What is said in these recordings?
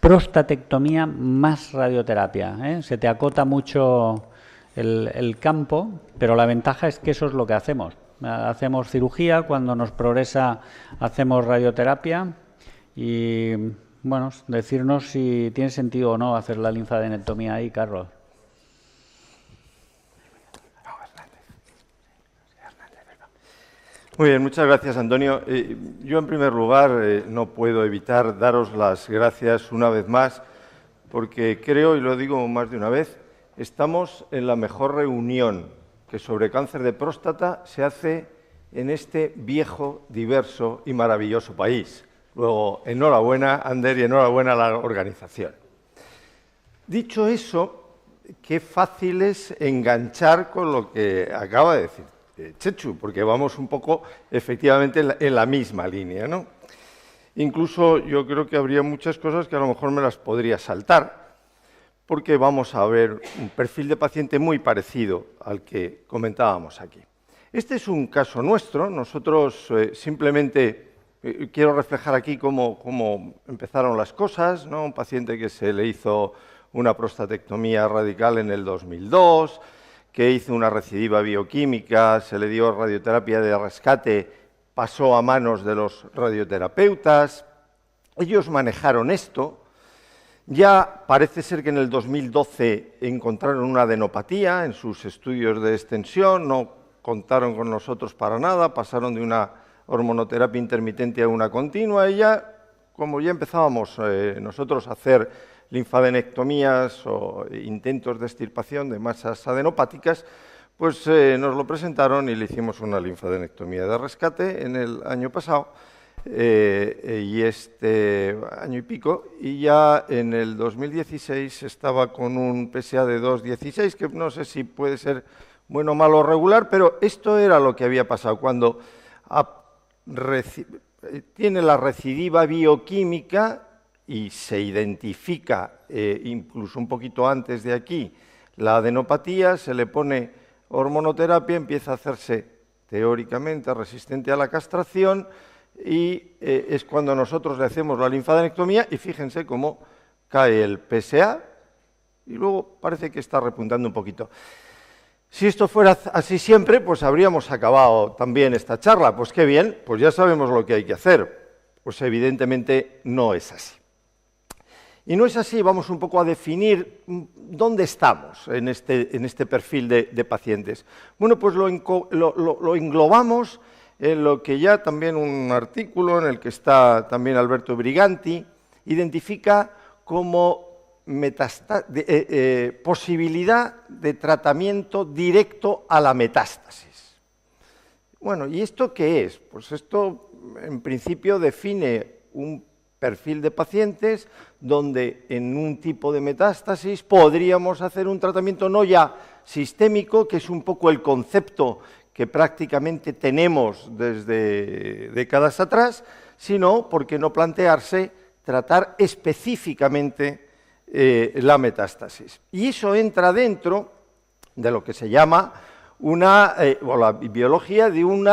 prostatectomía más radioterapia, ¿eh? Se te acota mucho el campo, pero la ventaja es que eso es lo que hacemos. Hacemos cirugía, cuando nos progresa hacemos radioterapia y, bueno, decirnos si tiene sentido o no hacer la linfadenectomía ahí, Carlos. Muy bien, muchas gracias, Antonio. Yo, en primer lugar, no puedo evitar daros las gracias una vez más, porque creo, y lo digo más de una vez, estamos en la mejor reunión que sobre cáncer de próstata se hace en este viejo, diverso y maravilloso país. Luego, enhorabuena, Ander, y enhorabuena a la organización. Dicho eso, qué fácil es enganchar con lo que acaba de decir Chechu, porque vamos un poco, efectivamente, en la misma línea, ¿no? Incluso yo creo que habría muchas cosas que a lo mejor me las podría saltar, porque vamos a ver un perfil de paciente muy parecido al que comentábamos aquí. Este es un caso nuestro. Nosotros simplemente quiero reflejar aquí cómo empezaron las cosas, ¿no? Un paciente que se le hizo una prostatectomía radical en el 2002, que hizo una recidiva bioquímica, se le dio radioterapia de rescate, pasó a manos de los radioterapeutas. Ellos manejaron esto. Ya parece ser que en el 2012 encontraron una adenopatía en sus estudios de extensión, no contaron con nosotros para nada, pasaron de una hormonoterapia intermitente a una continua y ya, como ya empezábamos nosotros a hacer linfadenectomías o intentos de extirpación de masas adenopáticas, pues nos lo presentaron y le hicimos una linfadenectomía de rescate en el año pasado, y este año y pico, y ya en el 2016 estaba con un PSA de 2,16, que no sé si puede ser bueno, malo o regular, pero esto era lo que había pasado. Cuando tiene la recidiva bioquímica y se identifica, incluso un poquito antes de aquí, la adenopatía, se le pone hormonoterapia, empieza a hacerse teóricamente resistente a la castración y es cuando nosotros le hacemos la linfadenectomía y fíjense cómo cae el PSA y luego parece que está repuntando un poquito. Si esto fuera así siempre, pues habríamos acabado también esta charla. Pues qué bien, pues ya sabemos lo que hay que hacer. Pues evidentemente no es así. Y no es así, vamos un poco a definir dónde estamos en este perfil de pacientes. Bueno, pues lo englobamos en lo que ya también un artículo en el que está también Alberto Briganti identifica como posibilidad de tratamiento directo a la metástasis. Bueno, ¿y esto qué es? Pues esto en principio define un perfil de pacientes donde en un tipo de metástasis podríamos hacer un tratamiento no ya sistémico, que es un poco el concepto que prácticamente tenemos desde décadas atrás, sino, ¿por qué no plantearse tratar específicamente la metástasis? Y eso entra dentro de lo que se llama la biología de un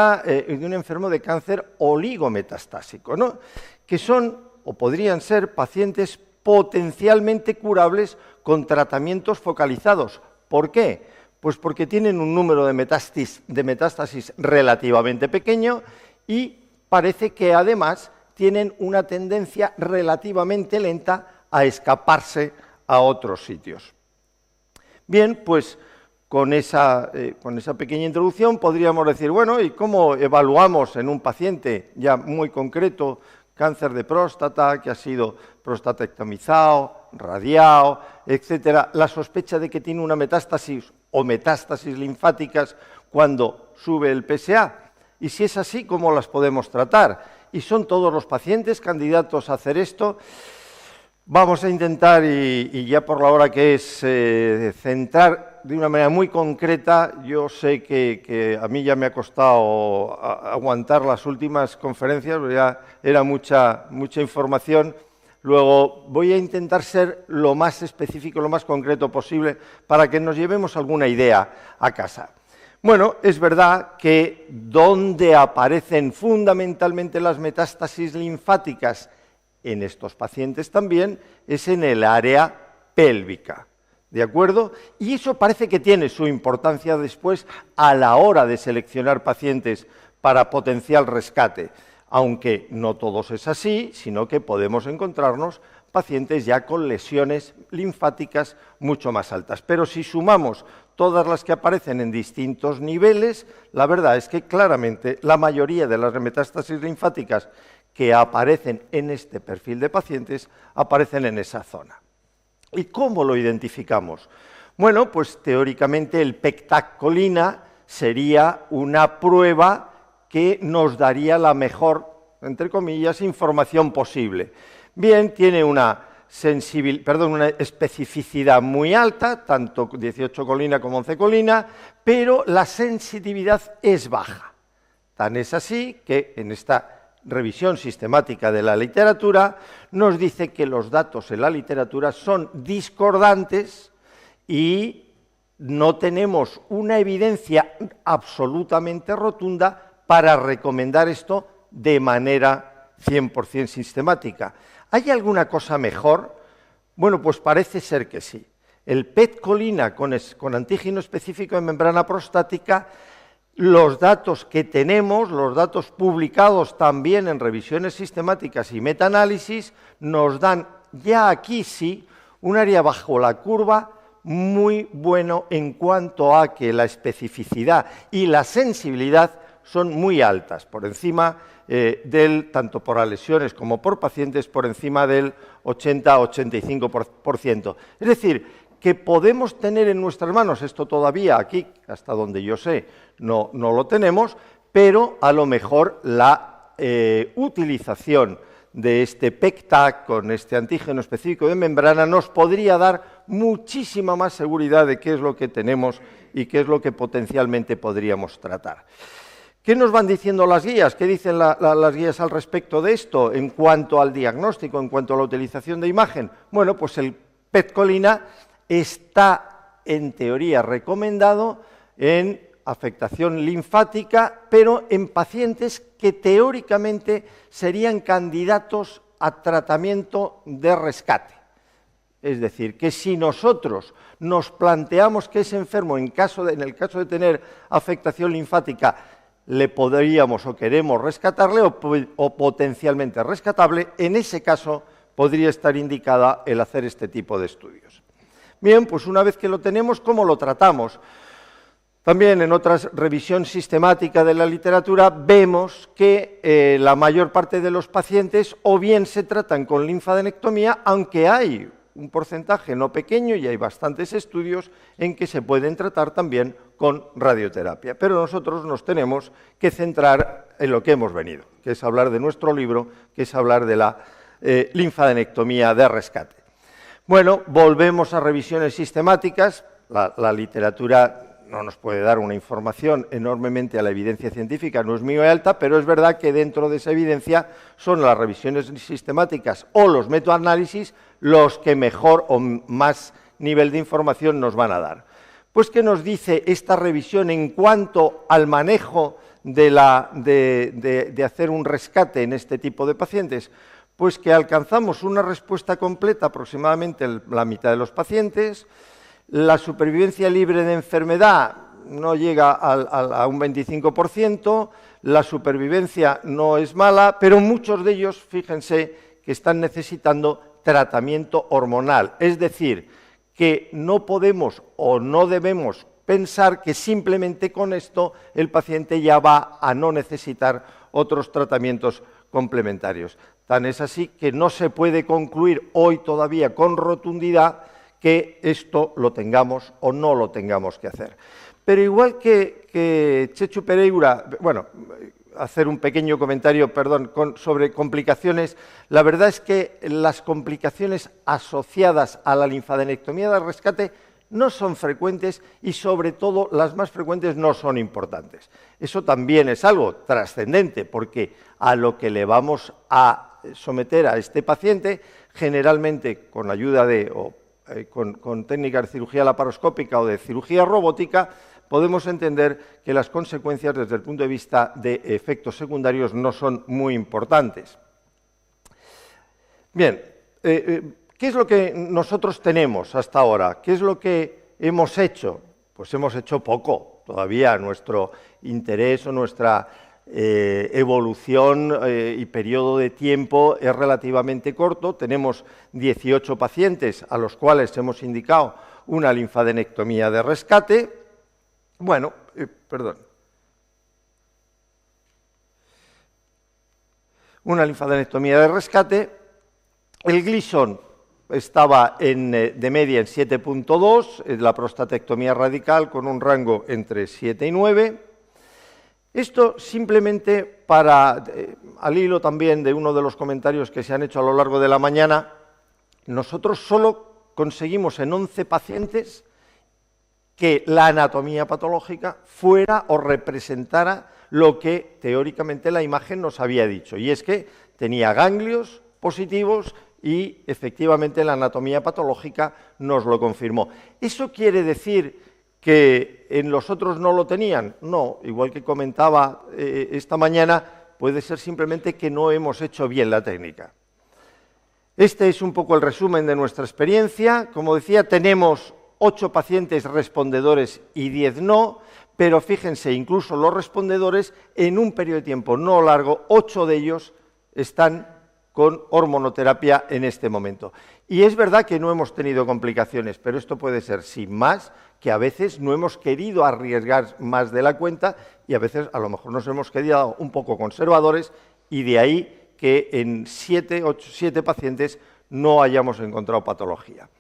enfermo de cáncer oligometastásico, ¿no? Que son o podrían ser pacientes potencialmente curables con tratamientos focalizados. ¿Por qué? Pues porque tienen un número de metástasis relativamente pequeño y parece que además tienen una tendencia relativamente lenta a escaparse a otros sitios. Bien, pues con esa pequeña introducción podríamos decir, bueno, ¿y cómo evaluamos en un paciente ya muy concreto cáncer de próstata que ha sido prostatectomizado, radiado, etcétera, la sospecha de que tiene una metástasis o metástasis linfáticas cuando sube el PSA? Y si es así, ¿cómo las podemos tratar? ¿Y son todos los pacientes candidatos a hacer esto? Vamos a intentar, y ya por la hora que es, centrar de una manera muy concreta. Yo sé que a mí ya me ha costado aguantar las últimas conferencias, ya era mucha información. Luego voy a intentar ser lo más específico, lo más concreto posible para que nos llevemos alguna idea a casa. Bueno, es verdad que donde aparecen fundamentalmente las metástasis linfáticas en estos pacientes también es en el área pélvica. ¿De acuerdo? Y eso parece que tiene su importancia después a la hora de seleccionar pacientes para potencial rescate, aunque no todos es así, sino que podemos encontrarnos pacientes ya con lesiones linfáticas mucho más altas. Pero si sumamos todas las que aparecen en distintos niveles, la verdad es que claramente la mayoría de las metástasis linfáticas que aparecen en este perfil de pacientes aparecen en esa zona. ¿Y cómo lo identificamos? Bueno, pues teóricamente el pectacolina sería una prueba que nos daría la mejor, entre comillas, información posible. Bien, tiene una especificidad muy alta, tanto 18-colina como 11-colina, pero la sensitividad es baja. Tan es así que en esta revisión sistemática de la literatura nos dice que los datos en la literatura son discordantes y no tenemos una evidencia absolutamente rotunda para recomendar esto de manera 100% sistemática. ¿Hay alguna cosa mejor? Bueno, pues parece ser que sí. El PET-colina con antígeno específico de membrana prostática, los datos que tenemos, los datos publicados también en revisiones sistemáticas y metaanálisis, nos dan ya aquí sí un área bajo la curva muy bueno en cuanto a que la especificidad y la sensibilidad son muy altas, por encima tanto por las lesiones como por pacientes, por encima del 80-85%. Es decir, que podemos tener en nuestras manos, esto todavía aquí, hasta donde yo sé, no lo tenemos, pero a lo mejor la utilización de este PECTAC con este antígeno específico de membrana nos podría dar muchísima más seguridad de qué es lo que tenemos y qué es lo que potencialmente podríamos tratar. ¿Qué nos van diciendo las guías? ¿Qué dicen las guías al respecto de esto en cuanto al diagnóstico, en cuanto a la utilización de imagen? Bueno, pues el PET-colina está en teoría recomendado en afectación linfática, pero en pacientes que teóricamente serían candidatos a tratamiento de rescate. Es decir, que si nosotros nos planteamos que ese enfermo, en el caso de tener afectación linfática, le podríamos o queremos rescatarle o potencialmente rescatable, en ese caso podría estar indicada el hacer este tipo de estudios. Bien, pues una vez que lo tenemos, ¿cómo lo tratamos? También en otra revisión sistemática de la literatura vemos que la mayor parte de los pacientes o bien se tratan con linfadenectomía, aunque hay un porcentaje no pequeño y hay bastantes estudios en que se pueden tratar también con radioterapia. Pero nosotros nos tenemos que centrar en lo que hemos venido, que es hablar de nuestro libro, que es hablar de la linfadenectomía de rescate. Bueno, volvemos a revisiones sistemáticas. La literatura no nos puede dar una información enormemente a la evidencia científica, no es muy alta, pero es verdad que dentro de esa evidencia son las revisiones sistemáticas o los metaanálisis los que mejor o más nivel de información nos van a dar. Pues, ¿qué nos dice esta revisión en cuanto al manejo de hacer un rescate en este tipo de pacientes? Pues que alcanzamos una respuesta completa aproximadamente la mitad de los pacientes. La supervivencia libre de enfermedad no llega a un 25%, la supervivencia no es mala, pero muchos de ellos, fíjense, que están necesitando tratamiento hormonal. Es decir, que no podemos o no debemos pensar que simplemente con esto el paciente ya va a no necesitar otros tratamientos complementarios. Tan es así que no se puede concluir hoy todavía con rotundidad que esto lo tengamos o no lo tengamos que hacer. Pero igual que Chechu Pereira, bueno, hacer un pequeño comentario, perdón, sobre complicaciones, la verdad es que las complicaciones asociadas a la linfadenectomía de rescate no son frecuentes y sobre todo las más frecuentes no son importantes. Eso también es algo trascendente porque a lo que le vamos a someter a este paciente, generalmente con ayuda con técnicas de cirugía laparoscópica o de cirugía robótica, podemos entender que las consecuencias desde el punto de vista de efectos secundarios no son muy importantes. Bien, ¿qué es lo que nosotros tenemos hasta ahora? ¿Qué es lo que hemos hecho? Pues hemos hecho poco. Todavía nuestro interés o nuestra evolución y periodo de tiempo es relativamente corto. Tenemos 18 pacientes a los cuales hemos indicado una linfadenectomía de rescate. Bueno, una linfadenectomía de rescate. El Gleason estaba de media en 7.2, la prostatectomía radical con un rango entre 7 y 9. Esto simplemente para, al hilo también de uno de los comentarios que se han hecho a lo largo de la mañana, nosotros solo conseguimos en 11 pacientes que la anatomía patológica fuera o representara lo que teóricamente la imagen nos había dicho, y es que tenía ganglios positivos y efectivamente la anatomía patológica nos lo confirmó. ¿Eso quiere decir que en los otros no lo tenían? No, igual que comentaba esta mañana, puede ser simplemente que no hemos hecho bien la técnica. Este es un poco el resumen de nuestra experiencia. Como decía, tenemos 8 pacientes respondedores y 10 no, pero fíjense, incluso los respondedores en un periodo de tiempo no largo, 8 de ellos están con hormonoterapia en este momento. Y es verdad que no hemos tenido complicaciones, pero esto puede ser sin más, que a veces no hemos querido arriesgar más de la cuenta y a veces a lo mejor nos hemos quedado un poco conservadores y de ahí que en 7 pacientes no hayamos encontrado patología.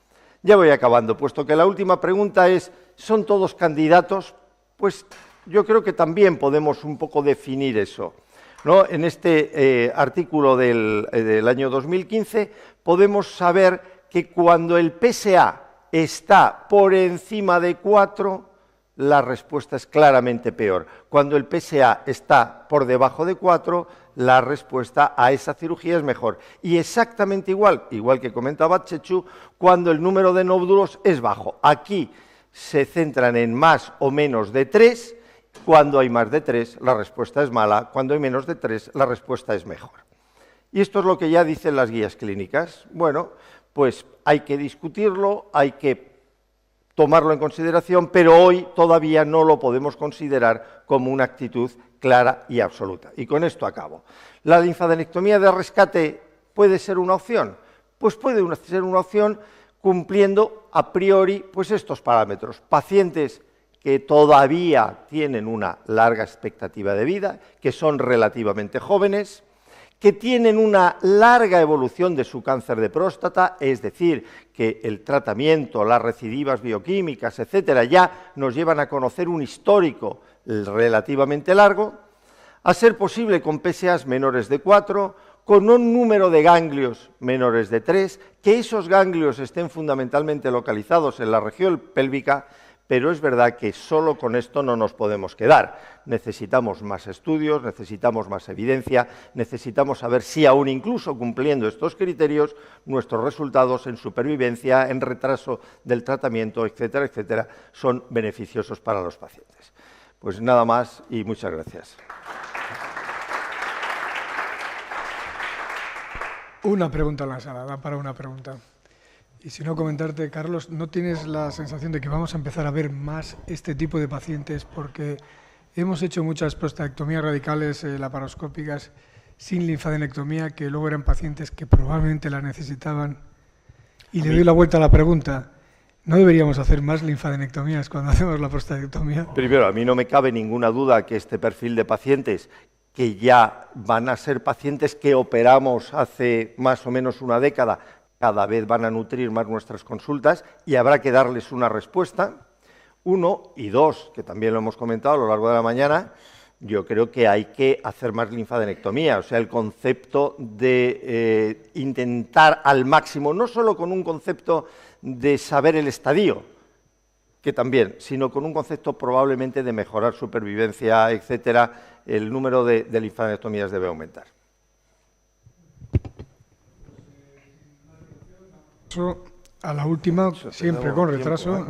Ya voy acabando, puesto que la última pregunta es, ¿son todos candidatos? Pues yo creo que también podemos un poco definir eso, ¿no? En este artículo del año 2015 podemos saber que cuando el PSA está por encima de 4, la respuesta es claramente peor. Cuando el PSA está por debajo de 4, la respuesta a esa cirugía es mejor. Y exactamente igual que comentaba Chechu, cuando el número de nódulos es bajo. Aquí se centran en más o menos de 3. Cuando hay más de 3, la respuesta es mala. Cuando hay menos de 3, la respuesta es mejor. Y esto es lo que ya dicen las guías clínicas. Bueno, pues hay que discutirlo, hay que tomarlo en consideración, pero hoy todavía no lo podemos considerar como una actitud clara y absoluta. Y con esto acabo. ¿La linfadenectomía de rescate puede ser una opción? Pues puede ser una opción cumpliendo a priori pues estos parámetros. Pacientes que todavía tienen una larga expectativa de vida, que son relativamente jóvenes, que tienen una larga evolución de su cáncer de próstata, es decir, que el tratamiento, las recidivas bioquímicas, etcétera, ya nos llevan a conocer un histórico relativamente largo, a ser posible con PSAs menores de 4, con un número de ganglios menores de 3, que esos ganglios estén fundamentalmente localizados en la región pélvica, pero es verdad que solo con esto no nos podemos quedar. Necesitamos más estudios, necesitamos más evidencia, necesitamos saber si aún incluso cumpliendo estos criterios, nuestros resultados en supervivencia, en retraso del tratamiento, etcétera, etcétera, son beneficiosos para los pacientes. Pues nada más y muchas gracias. Una pregunta en la sala, da para una pregunta. Y si no, comentarte, Carlos, ¿no tienes la sensación de que vamos a empezar a ver más este tipo de pacientes? Porque hemos hecho muchas prostatectomías radicales laparoscópicas sin linfadenectomía, que luego eran pacientes que probablemente la necesitaban. Y le doy la vuelta a la pregunta. ¿No deberíamos hacer más linfadenectomías cuando hacemos la prostatectomía? Primero, a mí no me cabe ninguna duda que este perfil de pacientes, que ya van a ser pacientes que operamos hace más o menos una década, cada vez van a nutrir más nuestras consultas y habrá que darles una respuesta. 1 y 2, que también lo hemos comentado a lo largo de la mañana, yo creo que hay que hacer más linfadenectomía, o sea, el concepto de intentar al máximo, no solo con un concepto de saber el estadio, que también, sino con un concepto probablemente de mejorar supervivencia, etcétera, el número de linfadenectomías debe aumentar. A la última, siempre con retraso, ¿no?